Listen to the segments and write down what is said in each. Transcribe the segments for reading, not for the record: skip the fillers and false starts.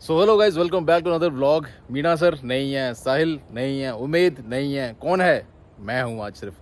So hello guys, welcome back to another vlog. Meena sir नहीं है, साहिल नहीं है, उमेद नहीं है, कौन है? मैं हूँ आज सिर्फ।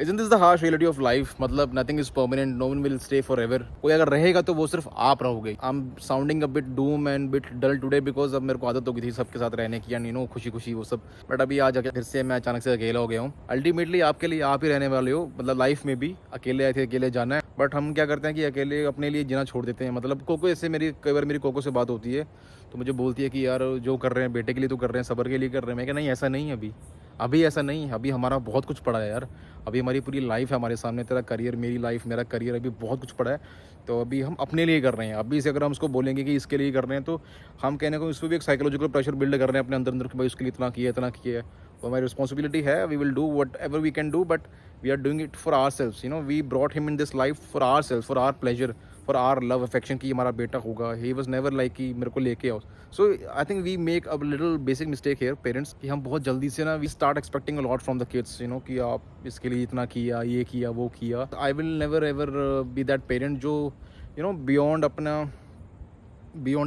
Isn't this the harsh reality of life? मतलब nothing is permanent, no one will stay forever. कोई अगर रहेगा तो वो सिर्फ आप रहोगे। I'm sounding a bit doom and bit dull today because अब मेरे को आदत हो गई थी सबके साथ रहने की, यानी नो खुशी खुशी वो सब। बट अभी आज फिर से मैं अचानक से अकेला हो गया हूँ। अल्टीमेटली आपके लिए आप ही रहने वाले हो, मतलब लाइफ में भी अकेले आए थे, अकेले जाना है। बट हम क्या करते हैं कि अकेले अपने लिए जीना छोड़ देते हैं। मतलब कोको ऐसे कई बार मेरी कोको से बात होती है तो मुझे बोलती है कि यार जो कर रहे हैं बेटे के लिए तो कर रहे हैं, सबर के लिए कर रहे हैं। मैं क्या नहीं, ऐसा नहीं है, अभी ऐसा नहीं है। अभी हमारा बहुत कुछ पड़ा है यार, अभी हमारी पूरी लाइफ है हमारे सामने। तेरा करियर, मेरी लाइफ, मेरा करियर, अभी बहुत कुछ पड़ा है। तो अभी हम अपने लिए कर रहे हैं। अभी से अगर हम उसको बोलेंगे कि इसके लिए कर रहे हैं तो हम कहने को इसमें भी एक साइकोलॉजिकल प्रेशर बिल्ड कर रहे हैं अपने अंदर कि भाई उसके लिए इतना किया है। वो हमारी रिस्पॉन्सिबिलिटी है। We will do whatever we can do, but we are doing it for ourselves. We brought him in this life for ourselves, for our pleasure, for our love affection कि हमारा बेटा होगा। He was never like कि मेरे को लेके आओ। So I think we make a little basic mistake here parents कि हम बहुत जल्दी से ना we start expecting a lot from the kids, कि आप इसके लिए इतना किया, ये किया, वो किया। I will never ever be that parent जो बियॉन्ड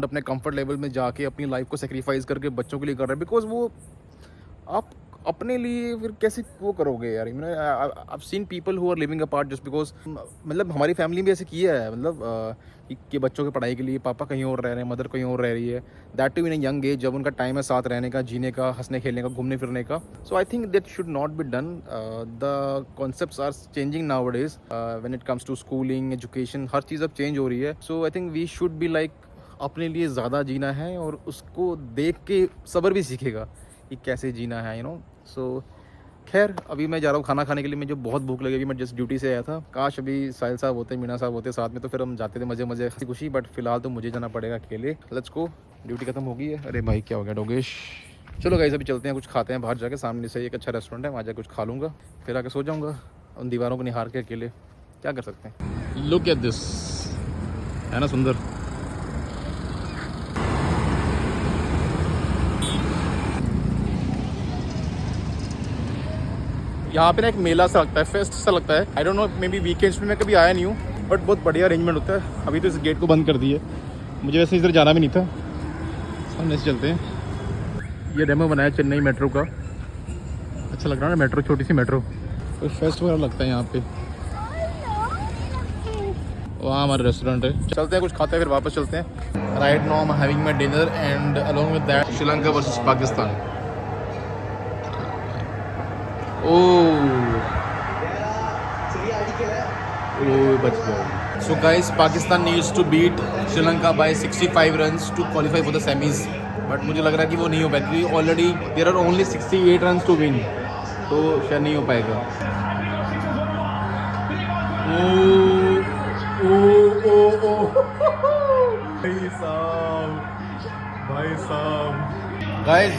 अपने कंफर्ट लेवल में जाके अपनी लाइफ को सेक्रीफाइस करके बच्चों के लिए कर रहे हैं। बिकॉज वो आप अपने लिए फिर कैसे वो करोगे यार? I seen people who are living apart just because, मतलब हमारी फैमिली में ऐसे किया है। मतलब कि बच्चों की पढ़ाई के लिए पापा कहीं और रह रहे हैं, मदर कहीं और रह रही है। That too in a young age, जब उनका टाइम है साथ रहने का, जीने का, हंसने खेलने का, घूमने फिरने का। So I think that should not be done. The concepts are changing now days when it comes to schooling, education, हर चीज़ अब चेंज हो रही है। So I think we should be like अपने लिए ज़्यादा जीना है और उसको देख के सब्र भी सीखेगा कि कैसे जीना है, सो खैर अभी मैं जा रहा हूँ खाना खाने के लिए। मुझे बहुत भूख लगी। अभी मैं जस्ट ड्यूटी से आया था। काश अभी साहिल साहब होते, मीना साहब होते साथ में, तो फिर हम जाते थे मज़े हंसी खुशी। बट फिलहाल तो मुझे जाना पड़ेगा अकेले। लेट्स गो, ड्यूटी खत्म हो गई है। अरे भाई क्या हो गया डोगेश? चलो गाइस अभी चलते हैं, कुछ खाते हैं बाहर जाके। सामने से एक अच्छा रेस्टोरेंट है, वहाँ जाकर कुछ खा लूँगा, फिर आके सो जाऊँगा उन दीवारों को निहार के अकेले। क्या कर सकते हैं? लुक एट दिस, है ना सुंदर? यहाँ पे ना एक मेला सा लगता है, फेस्ट सा लगता है। I don't know, may be weekends में मैं कभी आया नहीं हूँ, बट बहुत बढ़िया अरेंजमेंट होता है। अभी तो इस गेट को बंद कर दिए। मुझे वैसे इधर जाना भी नहीं था। सामने से चलते हैं। ये डेमो बनाया चेन्नई मेट्रो का। अच्छा लग रहा है ना मेट्रो, छोटी सी मेट्रो। कोई फेस्ट वगैरह लगता है यहाँ पे। वहाँ हमारा रेस्टोरेंट है। चलते हैं कुछ खाते हैं फिर वापस चलते हैं। Right now I am having my dinner and along with that Sri Lanka versus Pakistan. बच गया। So guys, Pakistan needs to beat Sri Lanka by 65 runs to qualify for the semis. But मुझे लग रहा है कि वो नहीं हो पाएगा क्योंकि already there are only 68 runs to win. तो शायद नहीं हो पाएगा। भाई साहब Guys,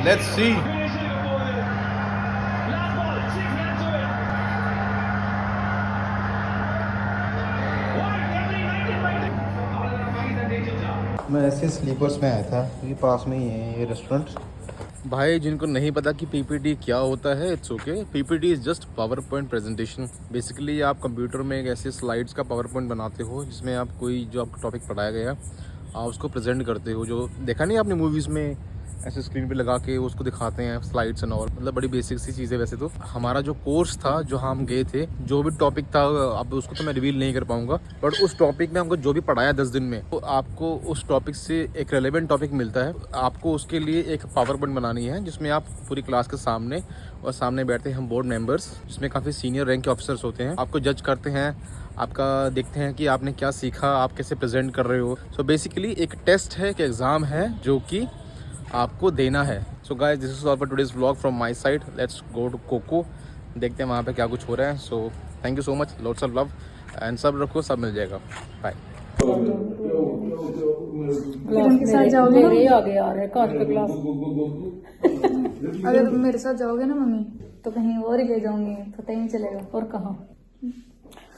let's see. मैं ऐसे स्लीपर्स में आया था क्योंकि पास में ही है ये रेस्टोरेंट। भाई जिनको नहीं पता कि पीपीटी क्या होता है, it's okay. PPT is just power point presentation. Basically आप कंप्यूटर में एक ऐसे स्लाइड्स का पावर पॉइंट बनाते हो जिसमें आप कोई जो आपका टॉपिक पढ़ाया गया आप उसको प्रेजेंट करते हो। जो देखा नहीं आपने मूवीज़ में ऐसे स्क्रीन पे लगा के उसको दिखाते हैं, स्लाइड्स एंड ऑल। मतलब बड़ी बेसिक सी चीज़ें। वैसे तो हमारा जो कोर्स था, जो हम गए थे, जो भी टॉपिक था, अब उसको तो मैं रिवील नहीं कर पाऊंगा, बट उस टॉपिक में हमको जो भी पढ़ाया 10 दिन में, तो आपको उस टॉपिक से एक रेलेवेंट टॉपिक मिलता है। आपको उसके लिए एक पावर पॉइंट बनानी है जिसमें आप पूरी क्लास के सामने, और सामने बैठते हैं हम बोर्ड मेंबर्स, जिसमें काफ़ी सीनियर रैंक के ऑफिसर्स होते हैं। आपको जज करते हैं, आपका देखते हैं कि आपने क्या सीखा, आप कैसे प्रेजेंट कर रहे हो। सो बेसिकली एक टेस्ट है, एक एग्ज़ाम है जो कि आपको देना है। So guys, this is all for today's vlog from my side. Let's go to Coco, देखते हैं वहाँ पे क्या कुछ हो रहा है। So thank you so much, lots of love and सब रखो, सब मिल जाएगा। बाय। उनके साथ जाओगे ना? मेरे आगे आ रहा है कांच का ग्लास। अगर तुम मेरे साथ जाओगे ना मम्मी, तो कहीं और ही ले जाऊंगी, पता ही नहीं चलेगा। और कहाँ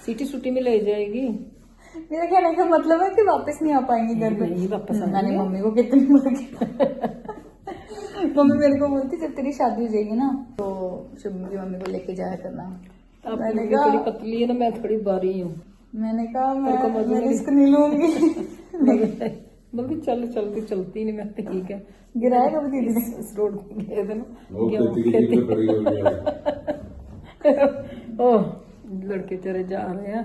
सिटी सुटी में ले जाएगी? मेरा कहने का मतलब है कि वापस नहीं आ पाएंगी घर पे। नहीं वापस मैंने मम्मी को कितनी बार मम्मी मेरे को बोलती जब तेरी शादी हो जाएगी ना तो शुभम की मम्मी को लेके जाया करना। मैंने कहा थोड़ी पतली है ना, मैं थोड़ी बारी हूँ। मैंने कहा मैं रिस्क नहीं लूंगी। बल्कि चल चलती चलती नहीं, मैं ठीक है। गिराया कभी दीदी ने? इस रोड पे गए थे ना, वो गेहूं खेती की खेती। चीज़ खड़ी हो गई है। ओह, लड़के चले जा रहे हैं,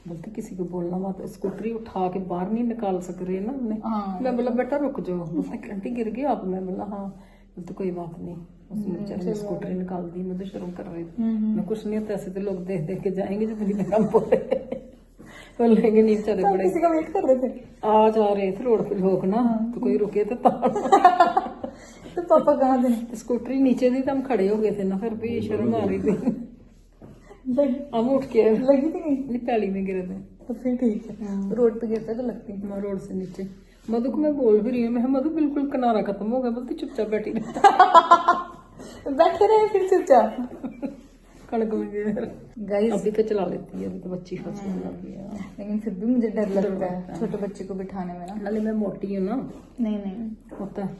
बोलते किसी को बोलना मत, स्कूटरी उठा के बाहर नहीं निकाल सक रहे ना हमने। हाँ। मैं बोला बेटा रुक जाओ, बोलता आंटी गिर गई आप? मैं बोला हाँ। बोलते कोई बात नहीं, उसने बेचारे ने स्कूटरी निकाल दी, मैं तो शर्म कर रही थी। मैं कुछ नहीं होता, ऐसे तो लोग देख देख के जाएंगे जब मेरी मैडम बोले। बोलेंगे नहीं बेचारे सब बड़े किसी का वेट कर रहे थे। आ जा रहे थे रोड पे लोग ना, तो कोई रुके तो तो पापा कहाँ थे? स्कूटरी नीचे थी तो हम खड़े हो गए थे ना, फिर भी शर्म आ रही थी। हम उठ के लगी थी नहीं? नहीं, पैली में गिरे थे। तो फिर ठीक है, रोड पे गिरते तो लगती है। मैं रोड से नीचे मधु को मैं बोल भी रही हूँ, मैं मधु बिल्कुल किनारा खत्म हो गया, बोलती चुपचाप बैठी रही। बैठे रहे फिर चुपचाप। कणक में गिर। गाइस अभी तो चला लेती है, अभी तो बच्ची फंसने लगी है। लेकिन फिर भी मुझे डर लगता है छोटे बच्चे को बिठाने में ना। नाले मैं मोटी हूँ ना, नहीं नहीं, होता है।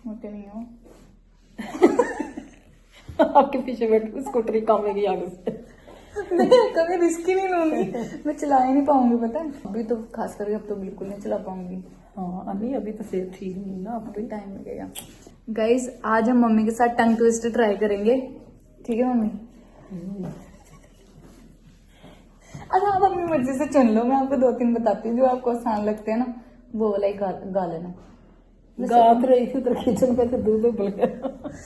मोटे नहीं हो। आपके पीछे बैठ स्कूटरी कामेगी आगे से। मैं कभी रिस्क ही नहीं लूंगी, मैं चला ही नहीं पाऊंगी पता है। अभी तो खास करके अब तो बिल्कुल नहीं चला पाऊंगी। हाँ अभी तो सेहत ठीक नहीं ना, अब अभी टाइम लगेगा। गाइस आज हम मम्मी के साथ टंग ट्विस्ट ट्राई करेंगे, ठीक है मम्मी? अच्छा आप अपनी मर्जी से चुन लो, मैं आपको 2-3 बताती हूँ जो आपको आसान लगते हैं ना, वो वाला ही गा लेना। गात रही थी उधर किचन पे तो दूध उबल गया।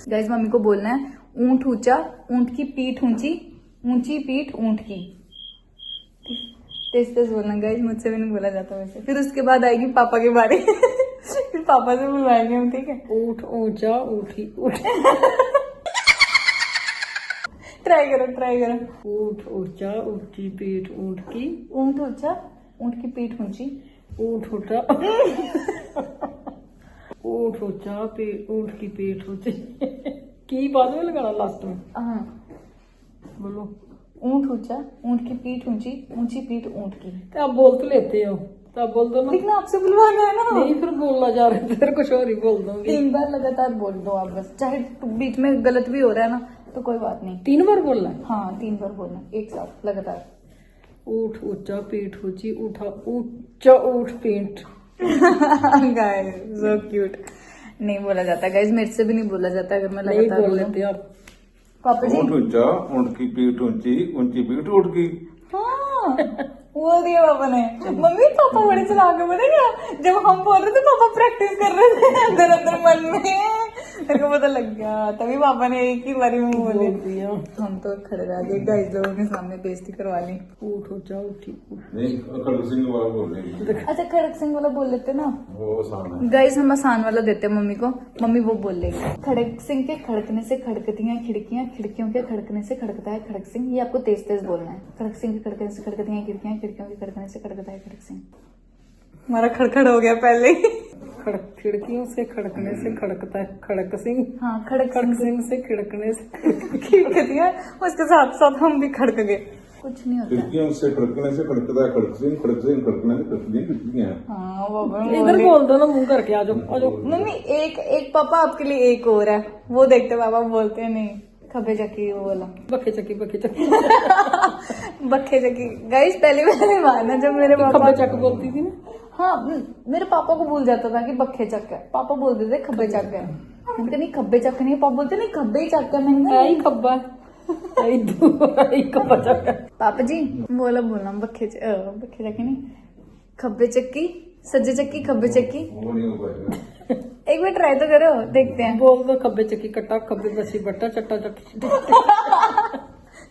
गाइस मम्मी को बोलना है ऊंट ऊंचा, ऊंट की पीठ ऊंची, ऊंची पीठ ऊंट की। तेज तेज बोलना गाइस, मुझसे भी नहीं बोला जाता वैसे। फिर उसके बाद आएगी पापा की बारी। फिर पापा से बुलवाएंगे हम, ठीक है? ऊठ ऊंचा ऊठी ऊठ। ट्राई करो। ऊठ ऊंचा ऊंची पीठ ऊंट की, ऊंट ऊंचा, ऊंट की पीठ ऊंची, ऊठ ऊंचा। ऊठ ऊंचा ऊंट की पीठ ऊंची। की बाद में लगाना लास्ट में। हाँ बोलो। ऊंट ऊंचा, ऊंट की पीठ ऊंची, ऊंची पीठ ऊंट की। तो आप बोल तो लेते हो, तो आप बोल दो ना। लेकिन आपसे बुलवाना है ना। नहीं फिर बोलना जा रहे थे, फिर कुछ और ही बोल दूंगी। 3 बार लगातार बोल दो आप बस, चाहे बीच में गलत भी हो रहा है ना तो कोई बात नहीं। 3 बार बोलना है। हाँ 3 बार बोलना एक साथ लगातार। ऊठ ऊंचा पीठ ऊंची, उठा ऊंचा ऊठ पीठ। Guys so cute. नहीं बोला जाता गाइस, मेरे से भी नहीं बोला जाता अगर मैं नहीं लगातार बोल बोलूं। लेते आप। पापा जी ऊंट ऊंचा, ऊंट की पीठ ऊंची, ऊंची पीठ ऊंट की। हाँ बोल दिया पापा ने। मम्मी पापा बड़े चलाक है पता क्या, जब हम बोल रहे थे पापा प्रैक्टिस कर रहे थे अंदर अंदर मन में, मेरे को पता लग गया, तभी पापा ने एक ही बारी में बोल दिया। हम तो खड़े रह गए गाइस, लोगों के सामने बेइज्जती करवा ली। ऊठ ऊंचा उठी ऊठ। नहीं, खड़ग सिंह वाला बोल रही है। अच्छा खड़क सिंह वाला बोल लेते ना वो आसान है। गाइस, हम आसान वाला देते हैं मम्मी को, मम्मी वो बोल लेगी। खड़क सिंह के खड़कने से खड़कती हैं खिड़कियां, खिड़कियों के खड़कने से खड़कता है खड़क सिंह। ये आपको तेज तेज बोलना है। खड़क सिंह के खड़कने से खड़कती हैं खिड़कियां, खिड़कियों के खड़कने से खड़कता है खड़क सिंह। हमारा खड़खड़ हो गया पहले ही। खड़क खिड़कियों से खड़कने से खड़कता है खड़क सिंह। हाँ खड़क खड़क सिंह से खिड़कने से खिड़कतियां, उसके साथ साथ हम भी खड़क गए। कुछ नहीं होता। खिड़कियों से खड़कने से खड़कता है खड़क सिंह, खड़क सिंह खड़कने से खड़कती खिड़कियां। हाँ बाबा इधर बोल दो ना, मुंह करके आ जाओ आ जाओ। मम्मी एक पापा आपके लिए एक और है, वो देखते पापा बोलते हैं नहीं। खब्बे चक्की वो वाला बखे चक्की बखे चक्की। बखे चक्की। गाइस पहले मारना जब मेरे पापा खब्बे चक बोलती थी ना। हाँ मेरे पापा को भूल जाता था कि बखे चक है, पापा बोलते थे खब्बे चक है। मैंने कहा नहीं खब्बे चक नहीं, पापा बोलते नहीं खब्बे ही चक है। मैंने कहा आई खब्बा आई दूर आई खब्बा चक। पापा जी बोलना बखे चक्की नहीं, खब्बे चक्की, सज्जे चक्की खब्बे चक्की। वो नहीं हो पाएगा। एक बार ट्राई तो करो, देखते हैं। बोल दो खब्बे चक्की कट्टा, खब्बे बसी बट्टा, चट्टा चक्की।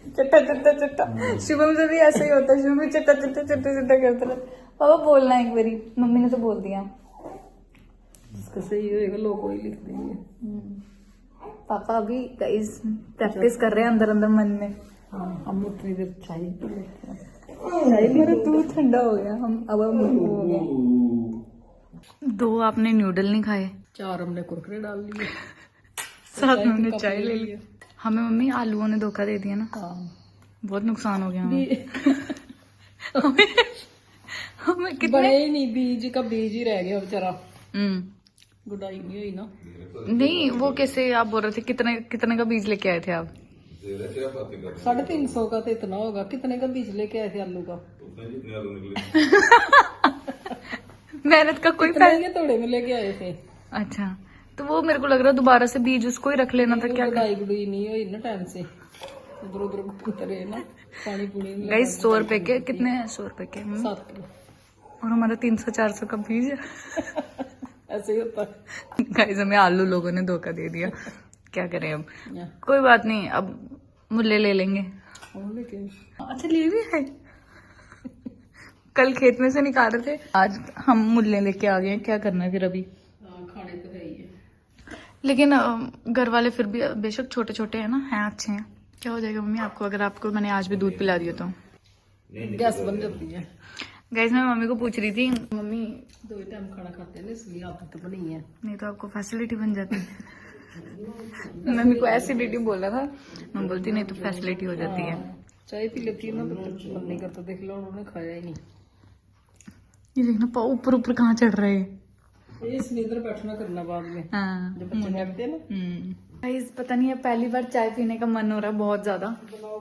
चट्टा चट्टा चट्टा। शुभम से भी ऐसा ही होता है, शुभम भी चट्टा चट्टा चट्टा चट्टा करता रहता। पापा बोलना एक बारी, मम्मी ने तो बोल दिया। इसका सही होएगा, लोग वही लिख देंगे। पापा अभी गाइस प्रैक्टिस कर रहे हैं अंदर अंदर मन में। हाँ, हम उतनी देर चाय पी लेते हैं। चाय मेरा दूध ठंडा हो गया, हम अब हम हो गए। 2 आपने नूडल नहीं खाए, 4 हमने कुरकुरे डाल लिए, साथ में हमने चाय ले ली। हमें मम्मी आलूओं ने धोखा दे दिया ना, बहुत नुकसान हो गया हमें। हमें कितने बड़े ही नहीं, बीज का बीज ही रह गया बेचारा, हम्म। गुडाई नहीं हुई ना। नहीं वो कैसे आप बोल रहे थे, कितने का बीज लेके आए थे आप? 350 का तो इतना होगा। कितने का बीज लेके आए थे आलू का? मेहनत का कोई इतना ये तोड़े में लेके आए थे। अच्छा, तो वो मेरे को लग रहा दोबारा से बीज उसको ही रख लेना था। क्या गुड़ाई गुड़ाई नहीं हुई ना टाइम से, उधर उधर घूमते रहे ना, पानी पूनी में गाइस 100 रुपए के कितने हैं? 100 रुपए के 7 किलो और हमारा 300-400 का बीज है। ऐसे ही होता है। गाइस हमें आलू लोगों ने धोखा दे दिया, क्या करें अब। या, कोई बात नहीं, अब मुल्ले ले लेंगे। और लेकिन अच्छा ले भी है। कल खेत में से निकाल रहे थे, आज हम मुल्ले लेके आ गए हैं। क्या करना है फिर अभी? खाने तो है ही है। लेकिन घर वाले फिर भी बेशक छोटे छोटे हैं ना, हैं अच्छे हैं। क्या हो जाएगा मम्मी आपको अगर आपको मैंने आज भी दूध पिला दिया तो? गैस बन जाती है। गाइस मैं मम्मी को पूछ रही थी, मम्मी 2 टाइम खाना खाते हैं ना, इसलिए आदत बनी है। नहीं तो आपको फैसिलिटी बन जाती। मम्मी को एसिडिटी बोला था, मैं बोलती नहीं तो फैसिलिटी हो जाती है। चाय पी लेती है ना, तो मन नहीं करता। देख लो उन्होंने खाया ही नहीं। ये देखना ऊपर ऊपर कहाँ चढ़ रहे हैं। ये इसलिए इधर बैठना करना बाद में, हाँ जब बच्चे बैठते हैं ना। गाइस पता नहीं है, पहली बार चाय पीने का मन हो रहा है बहुत ज्यादा,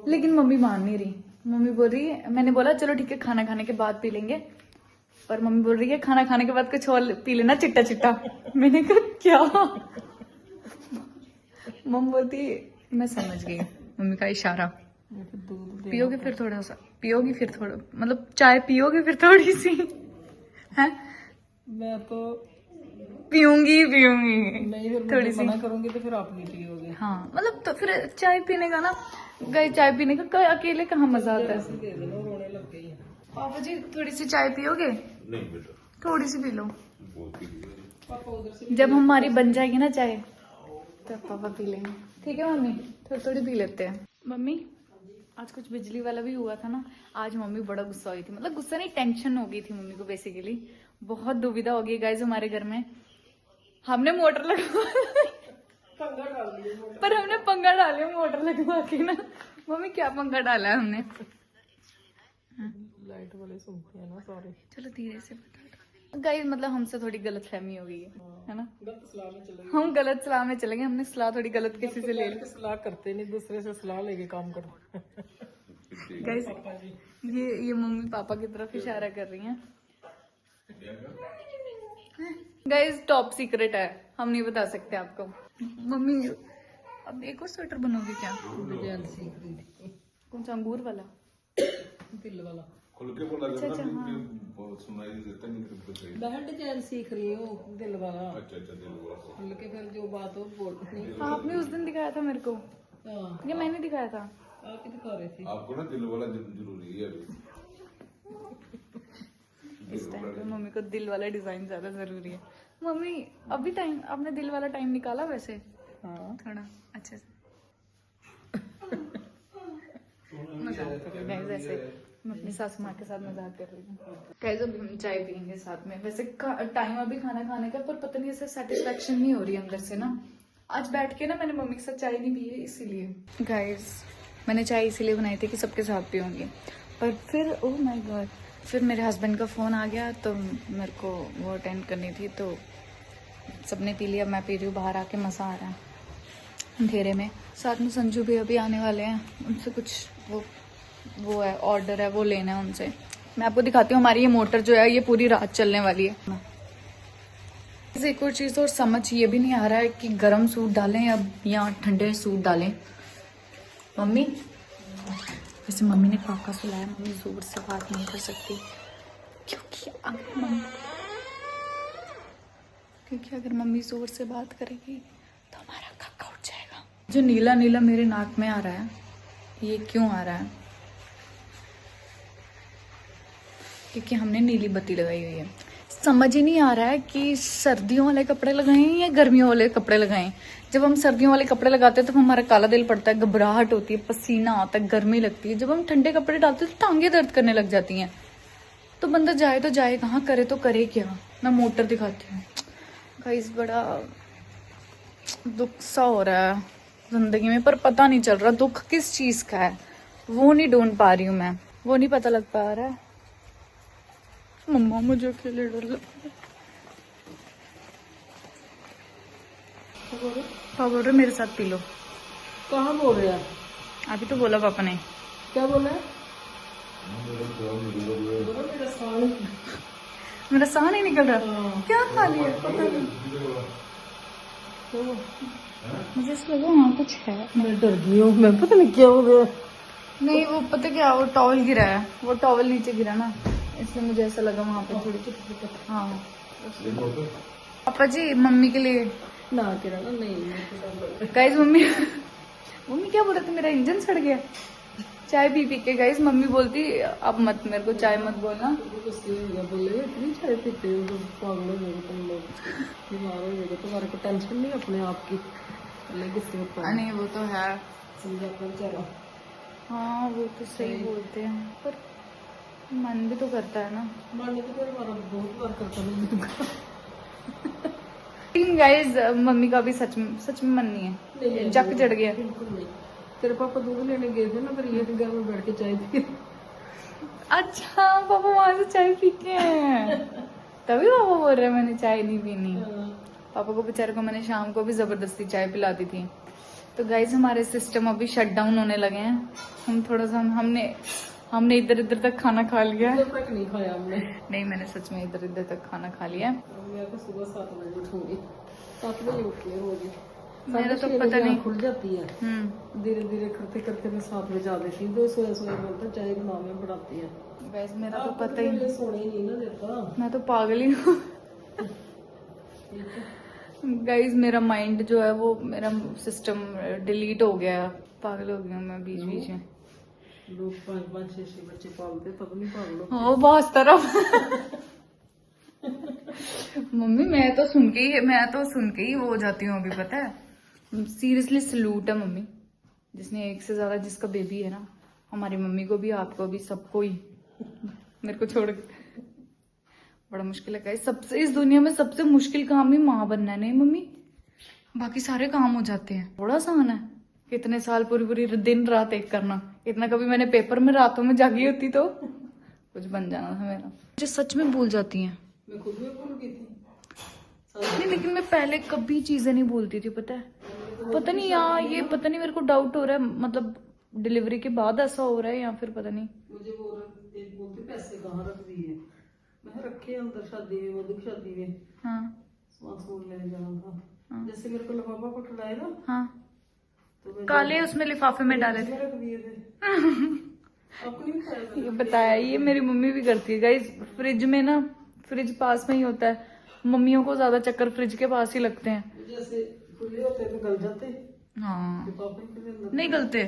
लेकिन मम्मी मान नहीं रही। मम्मी बोल रही है, मैंने बोला चलो ठीक है खाना खाने के बाद पी लेंगे, पर मम्मी बोल रही है खाना खाने के बाद कुछ और पी लेना चिट्टा चिट्टा। मैंने कहा क्या? मम्मी बोलती मैं समझ गई, मम्मी का इशारा। दूध पियोगे फिर थोड़ा सा, पियोगी फिर थोड़ा, मतलब चाय पियोगे फिर थोड़ी सी है? मैं तो पीऊंगी नहीं, फिर थोड़ी मुझे सी। मना करूंगी तो फिर आप नहीं पियोगे। हाँ मतलब तो फिर चाय पीने का ना, गई चाय पीने का अकेले कहाँ मजा आता है। दे देना, रोने लग गई है। पापा जी थोड़ी सी चाय पियोगे? नहीं बेटा, थोड़ी सी पी लो, बहुत ही पापा उधर से जब हमारी बन जाएगी ना चाय तब पापा पी लेंगे। ठीक है मम्मी, थोड़ी थोड़ी पी लेते हैं। मम्मी आज कुछ बिजली वाला भी हुआ था ना, आज मम्मी बड़ा गुस्सा हुई थी। मतलब गुस्सा नहीं, टेंशन हो गई थी मम्मी को बेसिकली। बहुत दुविधा हो गई गाइस हमारे घर में। हमने मोटर लगवा पर हमने पंगा डाले मोटर लगवा के ना। मम्मी क्या पंगा डाला है हमने? लाइट वाले सुनते हैं ना सारे। चलो धीरे से बता दो गाइस, मतलब हमसे थोड़ी गलत फहमी हो गई है ना? गलत सलाह में चले हम गलत सलाह में चलेंगे, हमने सलाह थोड़ी गलत किसी से ले ली। गए। सलाह करते नहीं, दूसरे से सलाह लेके काम करो। गाइस ये मम्मी पापा की तरफ इशारा कर रही हैं। गाइस टॉप सीक्रेट है, हम नहीं बता सकते आपको। मम्मी अब एक और स्वेटर बनोगी क्या? डिजाइन सीख रही थी, कौन सा, अंगूर वाला? दिल वाला। खुल के बोला करना, बहुत सुनाई देता नहीं मेरे को सही। मैं डिजाइन सीख रही हूँ, दिल वाला। अच्छा दिल वाला। खुल के फिर जो बात हो बोल नहीं। आपने उस दिन दिखाया था मेरे को, हाँ, या मैंने दिखाया था? आप ही दिखा रहे थे। आपको ना दिल वाला जरूरी है अभी। इस टाइम पे मम्मी को दिल वाला डिजाइन ज्यादा जरूरी है। मम्मी अभी टाइम, आपने दिल वाला टाइम निकाला वैसे हाँ, थोड़ा अच्छे से। मजाक कर रही हूँ ऐसे, मैं अपनी सासू माँ के साथ मजाक कर रही हूँ। गाइस अभी हम चाय पियेंगे साथ में। वैसे टाइम अभी खाना खाने का, पर पता नहीं ऐसे सेटिस्फेक्शन नहीं हो रही अंदर से ना। आज बैठ के ना मैंने मम्मी के साथ चाय नहीं पी है इसीलिए। गाइस मैंने चाय इसीलिए बनाई थी कि सबके साथ पियूंगी, पर फिर ओह माय गॉड, फिर मेरे हस्बैंड का फ़ोन आ गया तो मेरे को वो अटेंड करनी थी, तो सबने पी लिया, मैं पी रही हूँ। बाहर आके मज़ा आ रहा है अंधेरे में। साथ में संजू भी अभी आने वाले हैं, उनसे कुछ वो है ऑर्डर है, वो लेना है उनसे। मैं आपको दिखाती हूँ हमारी ये मोटर जो है ये पूरी रात चलने वाली है। एक और चीज़ और समझ ये भी नहीं आ रहा है कि गर्म सूट डालें या ठंडे सूट डालें। मम्मी वैसे मम्मी ने काका सुलाया, मम्मी जोर से बात नहीं कर सकती क्योंकि अगर मम्मी जोर से बात करेगी तो हमारा काका उठ जाएगा। जो नीला नीला मेरे नाक में आ रहा है ये क्यों आ रहा है? क्योंकि हमने नीली बत्ती लगाई हुई है। समझ ही नहीं आ रहा है कि सर्दियों वाले कपड़े लगाएं या गर्मियों वाले कपड़े लगाएं। जब हम सर्दियों वाले कपड़े लगाते हैं तो हमारा काला दिल पड़ता है, घबराहट होती है, पसीना आता है, गर्मी लगती है। जब हम ठंडे कपड़े डालते हैं तो टांगे दर्द करने लग जाती हैं। तो बंदा जाए तो जाए कहाँ, करे तो करे क्या। मैं मोटर दिखाती हूँ गाइस, बड़ा दुख सा हो रहा है जिंदगी में, पर पता नहीं चल रहा दुख किस चीज का है, वो नहीं ढूंढ पा रही हूँ मैं, वो नहीं पता लग पा रहा है। मम्मा मुझे अकेले डर लगता है। पापा बोल रहे मेरे साथ पी लो। कहाँ बोल रहे हैं? अभी तो बोला पापा ने। क्या बोला है? बोलो मेरा साल। मेरा साह नहीं निकल रहा। क्या खा लिया पता नहीं, मुझे ऐसा लगा वहाँ कुछ है। मैं डर गई हूँ, मैं पता नहीं क्या हो गया। नहीं वो पता क्या, वो टॉवल गिरा है, वो टॉवल नीचे गिरा ना, इसलिए मुझे ऐसा लगा वहाँ पे थोड़ी। हाँ पापा जी मम्मी के लिए ना करा ना, नहीं मेरे को डर लग रहा गाइस, मम्मी मम्मी क्या बोल रहे थे, मेरा इंजन सड़ गया चाय पी पी के। गाइस मम्मी बोलती अब मत मेरे को चाय मत बोलना। है। कुछ नहीं होगा, बोले इतनी चाय पीते हो तो पागल हो जाओगे तुम लोग, बीमार हो जाओगे, तुम्हारे को टेंशन नहीं अपने आप की, पहले गुस्से में पड़ो। नहीं वो तो है, समझा कर जरा। हाँ वो तो सही बोलते हैं, पर मन भी तो करता है ना। मारने तो मेरे बार बहुत बार करता नहीं। लेकिन गाइस मम्मी का भी सच में मन नहीं है, जक चढ़ गया। बिल्कुल नहीं। तेरे पापा दूध लेने गए थे ना, फिर ये घर में बैठ के चाय पी। अच्छा पापा वहां से चाय पी के हैं, तभी पापा बोल रहे हैं मैंने चाय नहीं पीनी। पापा को बेचारे को मैंने शाम को भी जबरदस्ती चाय पिला दी थी। तो गाइस हमारे सिस्टम अभी शट डाउन होने लगे हैं। हम थोड़ा सा हमने इधर इधर तक खाना खा लिया है। जब तक नहीं खाया हमने। नहीं मैंने सच में इधर इधर तक खाना खा लिया है। मैं तो सुबह 7 बजे उठूंगी, 7 बजे उठती है रोज। मेरा तो पता नहीं खुल जाती है, धीरे धीरे करते करते मैं 7 बजे आ देती हूँ। तो सोए सोए बोलता चाय बना, में बढ़ाती है। गाइस मेरा तो पता ही नहीं, सोने ही नहीं ना देता। मैं तो पागल ही हूँ। गाइस मेरा माइंड जो है वो, मेरा सिस्टम डिलीट हो गया, पागल हो गया मैं बीच बीच में। लोग 5-5 6 बच्चे पालते, तब नहीं पागल। हाँ बहुत तरफ। मम्मी मैं तो सुन के ही वो हो जाती हूँ अभी, पता है सीरियसली सलूट है मम्मी, जिसने एक से ज्यादा जिसका बेबी है ना, हमारी मम्मी को भी, आपको भी, सबको ही, मेरे को छोड़ के। बड़ा मुश्किल है गाइस, सबसे इस दुनिया में सबसे मुश्किल काम ही माँ बनना है, नहीं मम्मी? बाकी सारे काम हो जाते हैं, बड़ा आसान है। इतने साल पूरी दिन रात एक करना, इतना कभी मैंने पेपर में रातों में जागी होती तो कुछ बन जाना था मेरा। मुझे सच में भूल जाती हैं। मैं खुद भी भूल गई थी। नहीं लेकिन मैं पहले कभी चीजें नहीं भूलती थी, पता है। पता नहीं यार, ये पता नहीं मेरे को डाउट हो रहा है, मतलब डिलीवरी के बाद ऐसा हो रहा है या फिर पता नहीं। मुझे बोलते पैसे कहाँ रख दिए, मैं रखे अंदर शादी में, मधु की शादी में। हाँ सामान लेने जाना था, जैसे मेरे को लिफाफा पकड़ाए ना, हाँ तो मैं काले उसमें लिफाफे में डाले थे। रख दिए थे। आपको नहीं बताया? ये बताया, ये मेरी मम्मी भी करती है गाइस। फ्रिज में ना, फ्रिज पास में ही होता है, मम्मियों को ज्यादा चक्कर फ्रिज के पास ही लगते हैं। जैसे खुले होते तो गल जाते, हाँ लिफाफे के अंदर नहीं गलते।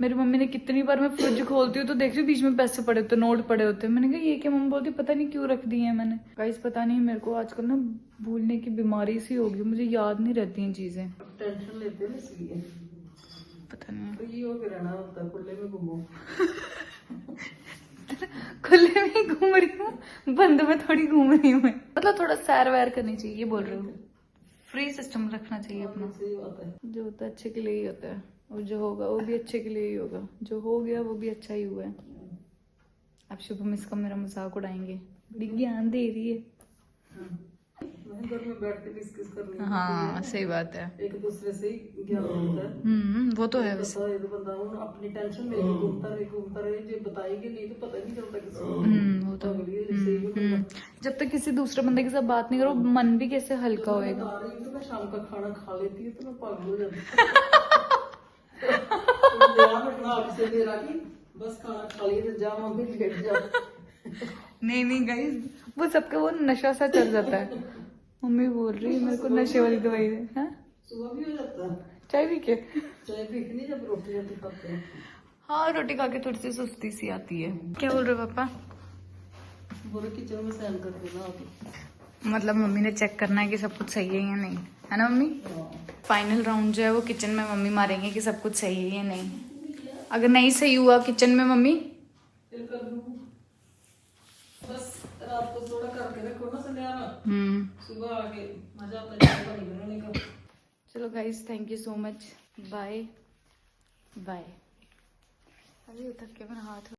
मेरी मम्मी ने कितनी बार, मैं फ्रिज खोलती हूँ तो देखती हूँ बीच में पैसे पड़े होते, नोट पड़े होते। मैंने कहा ये क्या? मम्मी बोलती पता नहीं क्यों रख दिए हैं मैंने। गाइस पता नहीं मेरे को आजकल ना भूलने की बीमारी सी होगी, मुझे याद नहीं रहती हैं चीजें, टेंशन लेते हैं इसलिए। पता नहीं। तो ये हो के रहना होता है, खुले में घूमो। खुले में ही घूम रही हूँ, बंद में थोड़ी घूम रही हूँ मैं। मतलब थोड़ा सैर वैर करनी चाहिए, ये बोल रही हूँ। फ्री सिस्टम रखना चाहिए अपना, सही बात है। जो होता है अच्छे के लिए ही होता है, और जो होगा वो भी अच्छे के लिए ही होगा, जो हो गया वो भी अच्छा ही हुआ है। अब शुभम इसका मेरा मजाक उड़ाएंगे, बड़ी ज्ञान दे रही है। घर में बैठ के डिस्कस करनी, हाँ सही बात है। एक दूसरे से ही ज्ञान होता है। वो तो है वैसे। पता है तो बंदा उन अपनी टेंशन में घूमता रहे, जो बताएगी नहीं तो पता नहीं चलता किसी को। वो तो जब तक किसी दूसरे बंदे के साथ बात नहीं करो, मन भी कैसे हल्का होएगा। बता रही हूँ तो मैं शाम का खाना खा लेती हूँ तो मैं पागल हो जाती हूँ। मेरा की बस खाना खा लिए तो जा मम्मी लेट जाओ। नहीं गाइस, वो सबका वो नशा सा चल जाता है। मम्मी बोल रही है मेरे को नशे वाली दवाई दे। हाँ सुबह भी हो जाता है चाय पी के। चाय पी के नहीं, जब रोटी खाते हैं। हाँ रोटी खा के थोड़ी सी सुस्ती सी आती है। क्या बोल रहे हो पापा? बोले किचन में सहन कर देना आप। मतलब मम्मी ने चेक करना है कि सब कुछ सही है या नहीं, है ना मम्मी? फाइनल राउंड जो है वो किचन में मम्मी मारेंगे कि सब कुछ सही है या नहीं। अगर नहीं सही हुआ किचन में मम्मी, फिर कर दूँ। बस रात को थोड़ा करके रखो ना संध्याना, सुबह आके मजा आता है चाय पानी बनाने का। चलो guys thank you so much, bye bye. अभी उठक के मेरा हाथ